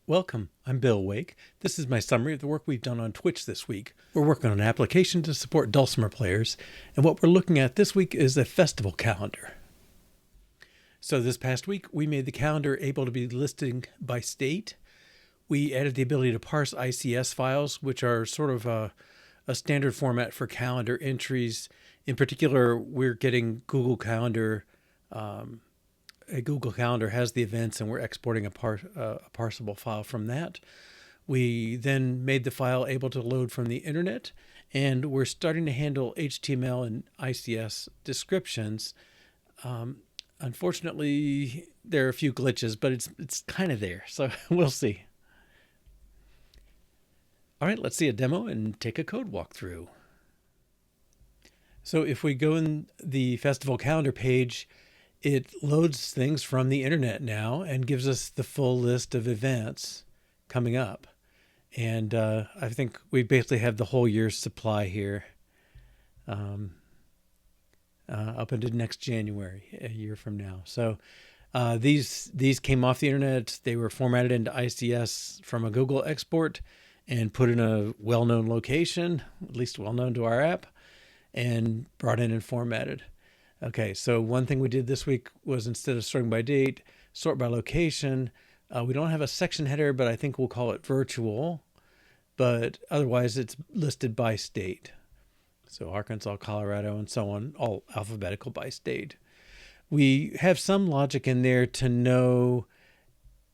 Welcome, I'm Bill Wake. This is my summary of the work we've done on Twitch this week. We're working on an application to support dulcimer players, and what we're looking at this week is a festival calendar. So this past week, we made the calendar able to be listed by state. We added the ability to parse ICS files, which are sort of a standard format for calendar entries. In particular, we're getting Google Calendar. A Google Calendar has the events, and we're exporting a parsable file from that. We then made the file able to load from the internet, and we're starting to handle HTML and ICS descriptions. Unfortunately, there are a few glitches, but it's kind of there, so we'll see. All right, let's see a demo and take a code walkthrough. So if we go in the festival calendar page, it loads things from the internet now and gives us the full list of events coming up. And I think we basically have the whole year's supply here up into next January, a year from now. So these came off the internet. They were formatted into ICS from a Google export and put in a well-known location, at least well-known to our app, and brought in and formatted. Okay, so one thing we did this week was instead of sorting by date, sort by location. We don't have a section header, but I think we'll call it virtual. But otherwise, it's listed by state. So Arkansas, Colorado, and so on, all alphabetical by state. We have some logic in there to know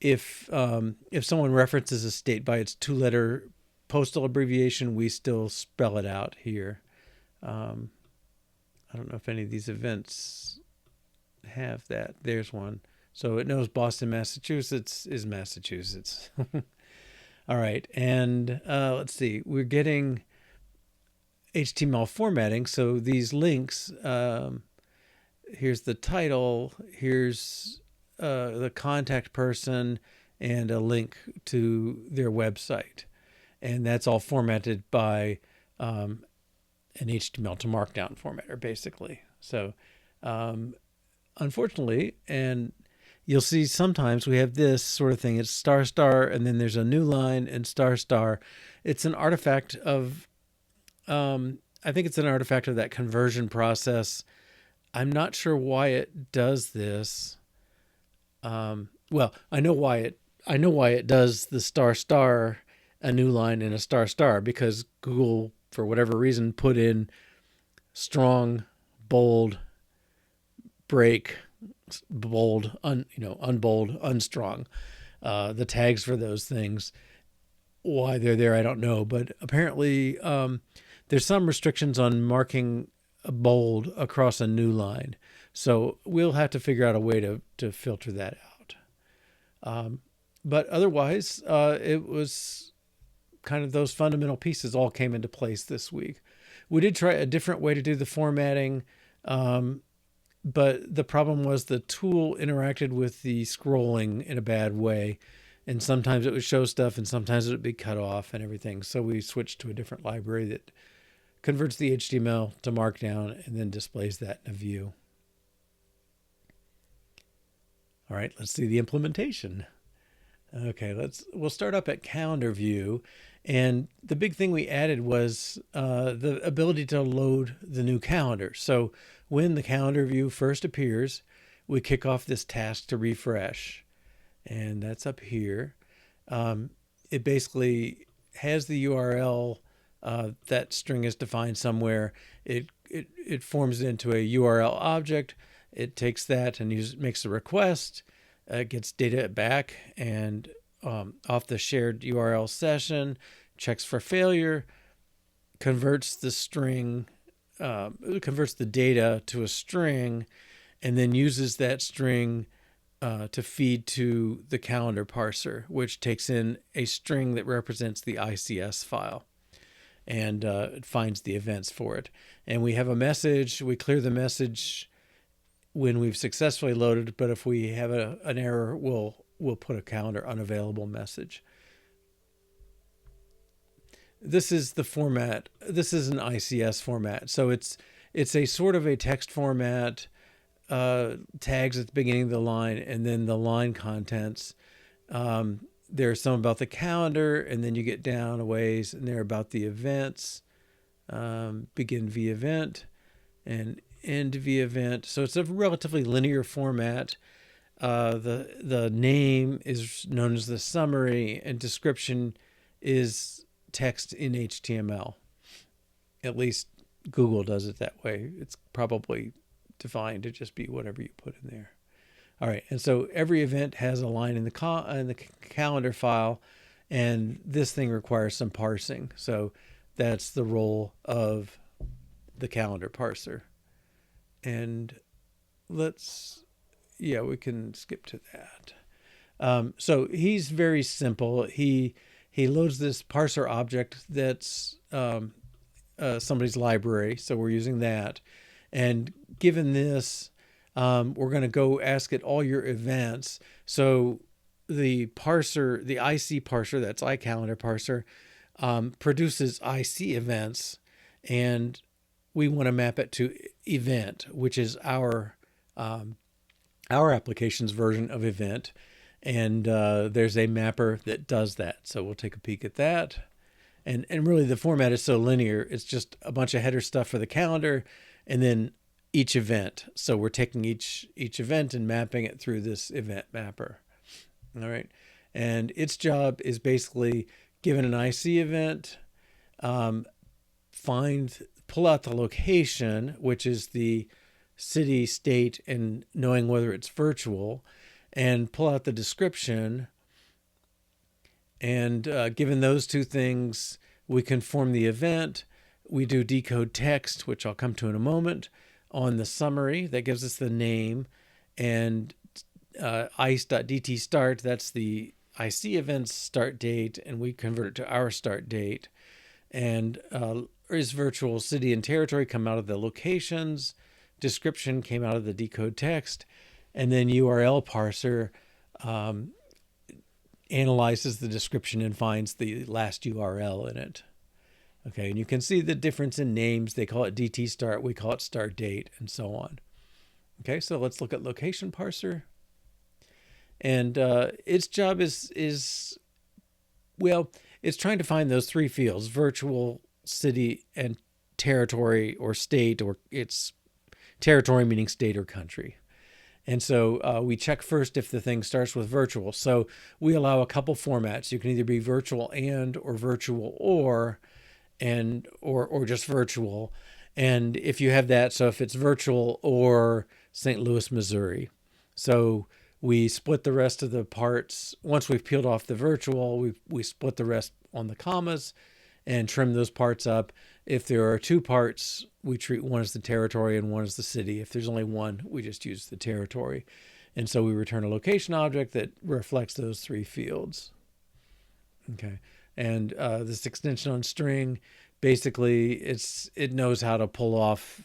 if someone references a state by its two-letter postal abbreviation, we still spell it out here. I don't know if any of these events have that. There's one. So it knows Boston, Massachusetts is Massachusetts. All right. And let's see. We're getting HTML formatting. So these links, here's the title, here's the contact person, and a link to their website. And that's all formatted by an HTML to Markdown formatter, basically. So unfortunately, and you'll see sometimes we have this sort of thing. It's star star, and then there's a new line and star star. It's an artifact of, I think it's an artifact of that conversion process. I'm not sure why it does this. Well, I know why it does the star star, a new line and a star star, because Google, for whatever reason, put in strong, bold, break, bold, unbold, unstrong. The tags for those things. Why they're there, I don't know. But apparently there's some restrictions on marking a bold across a new line. So we'll have to figure out a way to filter that out. But otherwise, it was kind of those fundamental pieces all came into place this week. We did try a different way to do the formatting, but the problem was the tool interacted with the scrolling in a bad way, and sometimes it would show stuff and sometimes it would be cut off and everything. So we switched to a different library that converts the HTML to Markdown and then displays that in a view. All right, let's see the implementation. Okay, we'll start up at calendar view. And the big thing we added was the ability to load the new calendar. So when the calendar view first appears, we kick off this task to refresh. And that's up here. It basically has the URL. That string is defined somewhere. It forms it into a URL object. It takes that and makes a request. Gets data back and off the shared URL session, checks for failure, converts the string, converts the data to a string, and then uses that string to feed to the calendar parser, which takes in a string that represents the ICS file, and it finds the events for it. And we have a message. We clear the message when we've successfully loaded, but if we have an error, we'll put a calendar unavailable message. This is the format. This is an ICS format. So it's a sort of a text format, tags at the beginning of the line, and then the line contents. There's some about the calendar, and then you get down a ways, and they're about the events. Begin v event and end v event. So it's a relatively linear format. The name is known as the summary, and description is text in HTML. At least Google does it that way. It's probably defined to just be whatever you put in there. All right, and so every event has a line in the calendar file, and this thing requires some parsing. So that's the role of the calendar parser. And we can skip to that. So he's very simple. He loads this parser object that's somebody's library. So we're using that. And given this, we're going to go ask it all your events. So the parser, the IC parser, that's iCalendar parser, produces IC events, and we want to map it to event, which is our application's version of event. And there's a mapper that does that. So we'll take a peek at that. And really the format is so linear. It's just a bunch of header stuff for the calendar and then each event. So we're taking each event and mapping it through this event mapper. All right. And its job is basically, given an IC event, pull out the location, which is the city, state, and knowing whether it's virtual, and pull out the description. And given those two things, we can form the event. We do decode text, which I'll come to in a moment, on the summary. That gives us the name. And ice.dt start, that's the IC event's start date, and we convert it to our start date. And is virtual city and territory come out of the locations. Description came out of the decode text. And then URL parser analyzes the description and finds the last URL in it. Okay, and you can see the difference in names. They call it DT start, we call it start date, and so on. Okay, so let's look at location parser. And its job is it's trying to find those three fields: virtual, city, and territory or state, or it's territory meaning state or country. And so we check first if the thing starts with virtual. So we allow a couple formats. You can either be virtual and, or virtual or, and or just virtual. And if you have that, so if it's virtual or St. Louis, Missouri. So we split the rest of the parts. Once we've peeled off the virtual, we split the rest on the commas and trim those parts up. If there are two parts, we treat one as the territory and one as the city. If there's only one, we just use the territory. And so we return a location object that reflects those three fields. Okay. And this extension on string, basically it knows how to pull off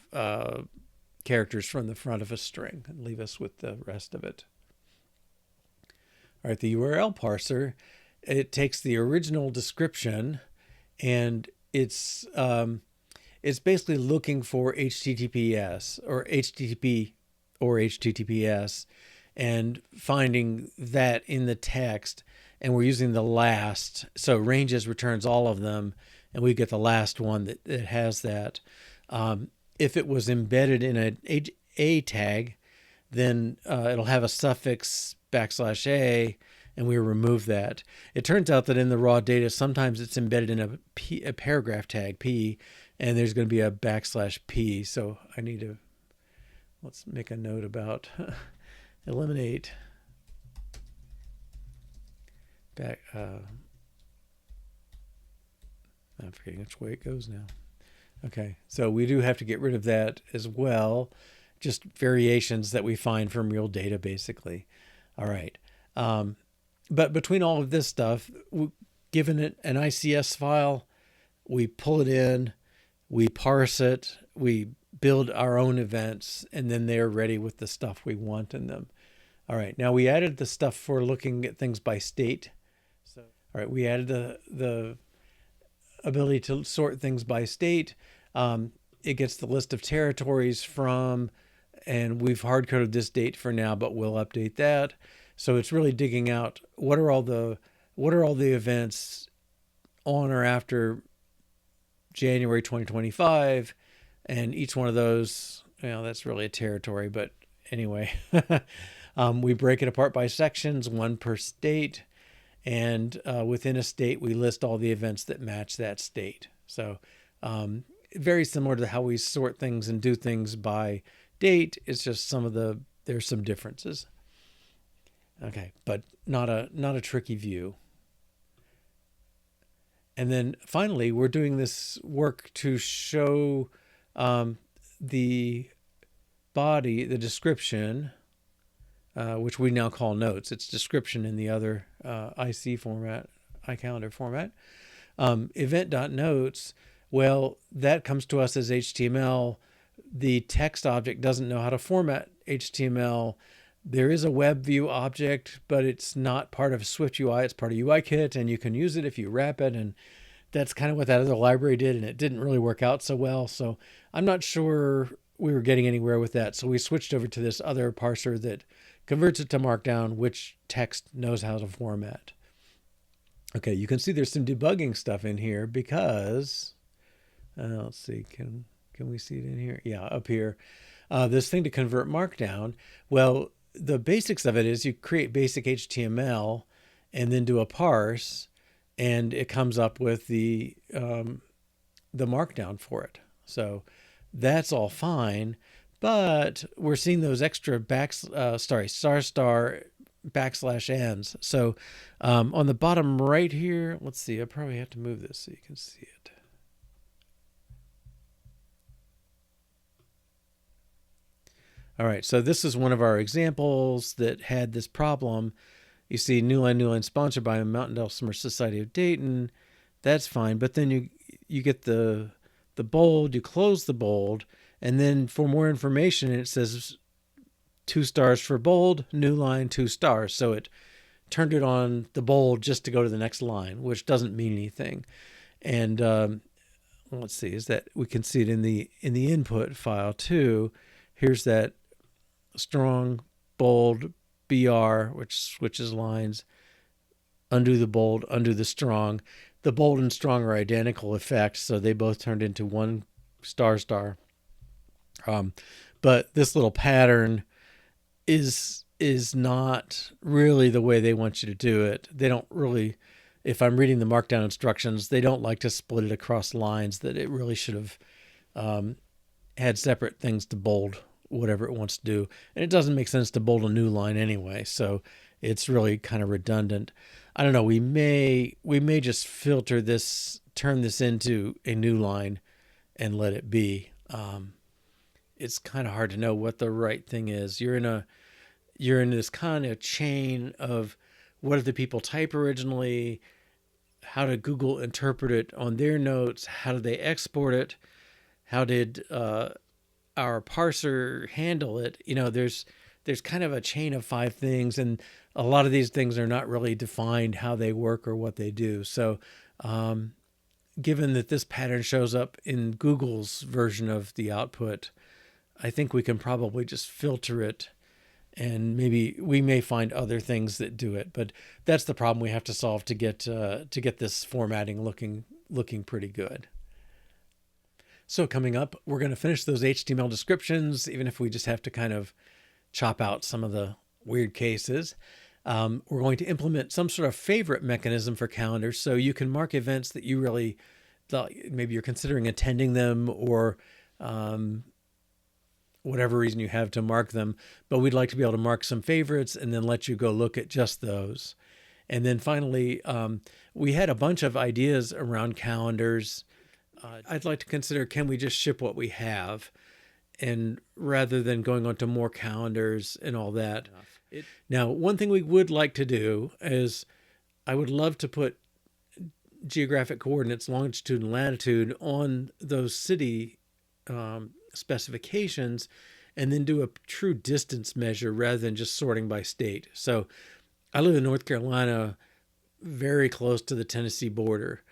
characters from the front of a string and leave us with the rest of it. All right, the URL parser, it takes the original description and it's basically looking for HTTPS or HTTP or HTTPS and finding that in the text, and we're using the last. So ranges returns all of them, and we get the last one that has that. If it was embedded in a tag, then it'll have a suffix \a, and we remove that. It turns out that in the raw data, sometimes it's embedded in a paragraph tag, P, and there's going to be a \p. So I need to, let's make a note about eliminate back. I'm forgetting which way it goes now. Okay, so we do have to get rid of that as well. Just variations that we find from real data, basically. All right. But between all of this stuff, given it an ICS file, we pull it in, we parse it, we build our own events, and then they're ready with the stuff we want in them. All right. Now we added the stuff for looking at things by state. So, all right, we added the ability to sort things by state. It gets the list of territories from, and we've hard-coded this date for now, but we'll update that. So it's really digging out what are all the what are all the events on or after January 2025, and each one of those, that's really a territory, but anyway, we break it apart by sections, one per state, and within a state, we list all the events that match that state. So very similar to how we sort things and do things by date. It's just there's some differences. Okay, but not a tricky view. And then finally, we're doing this work to show the body, the description, which we now call notes. It's description in the other IC format, iCalendar format. Event.notes, well, that comes to us as HTML. The text object doesn't know how to format HTML. There is a web view object, but it's not part of Swift UI. It's part of UIKit, and you can use it if you wrap it. And that's kind of what that other library did, and it didn't really work out so well. So I'm not sure we were getting anywhere with that. So we switched over to this other parser that converts it to Markdown, which text knows how to format. Okay, you can see there's some debugging stuff in here because, let's see, can we see it in here? Yeah, up here. This thing to convert Markdown. Well, the basics of it is you create basic HTML and then do a parse, and it comes up with the Markdown for it. So that's all fine, but we're seeing those extra ****\ns. So on the bottom right here, let's see, I probably have to move this so you can see it. All right, so this is one of our examples that had this problem. You see new line sponsored by Mountain Dulcimer Society of Dayton. That's fine, but then you get the bold, you close the bold, and then for more information, it says 2 stars for bold, new line, 2 stars. So it turned it on the bold just to go to the next line, which doesn't mean anything. And let's see, is that we can see it in the input file too. Here's that strong, bold, BR, which switches lines, undo the bold, undo the strong. The bold and strong are identical effects, so they both turned into 1 star. But this little pattern is not really the way they want you to do it. They don't really, if I'm reading the Markdown instructions, they don't like to split it across lines, that it really should have had separate things to bold whatever it wants to do. And it doesn't make sense to bold a new line anyway, so it's really kind of redundant. I don't know, we may just filter this, turn this into a new line and let it be. It's kind of hard to know what the right thing is. You're in this kind of chain of what did the people type originally, how did Google interpret it on their notes, how did they export it, how did our parser handle it. There's kind of a chain of 5 things, and a lot of these things are not really defined how they work or what they do. So given that this pattern shows up in Google's version of the output, I think we can probably just filter it, and maybe we may find other things that do it. But that's the problem we have to solve to get this formatting looking pretty good. So coming up, we're going to finish those HTML descriptions, even if we just have to kind of chop out some of the weird cases. We're going to implement some sort of favorite mechanism for calendars, so you can mark events that you really, maybe you're considering attending them, or whatever reason you have to mark them. But we'd like to be able to mark some favorites and then let you go look at just those. And then finally, we had a bunch of ideas around calendars. I'd like to consider, can we just ship what we have, and rather than going on to more calendars and all that. Now, one thing we would like to do is I would love to put geographic coordinates, longitude and latitude, on those city specifications, and then do a true distance measure rather than just sorting by state. So I live in North Carolina, very close to the Tennessee border.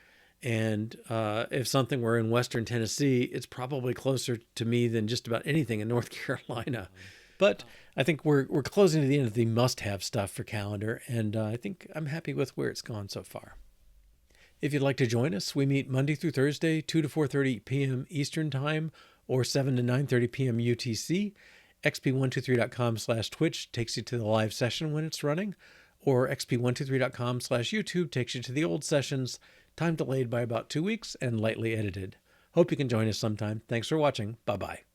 And if something were in Western Tennessee, it's probably closer to me than just about anything in North Carolina. But I think we're closing to the end of the must-have stuff for calendar, and I think I'm happy with where it's gone so far. If you'd like to join us, we meet Monday through Thursday, 2 to 4:30 p.m. Eastern Time or 7 to 9:30 p.m. UTC. xp123.com/Twitch takes you to the live session when it's running, or xp123.com/YouTube takes you to the old sessions, time delayed by about 2 weeks and lightly edited. Hope you can join us sometime. Thanks for watching. Bye-bye.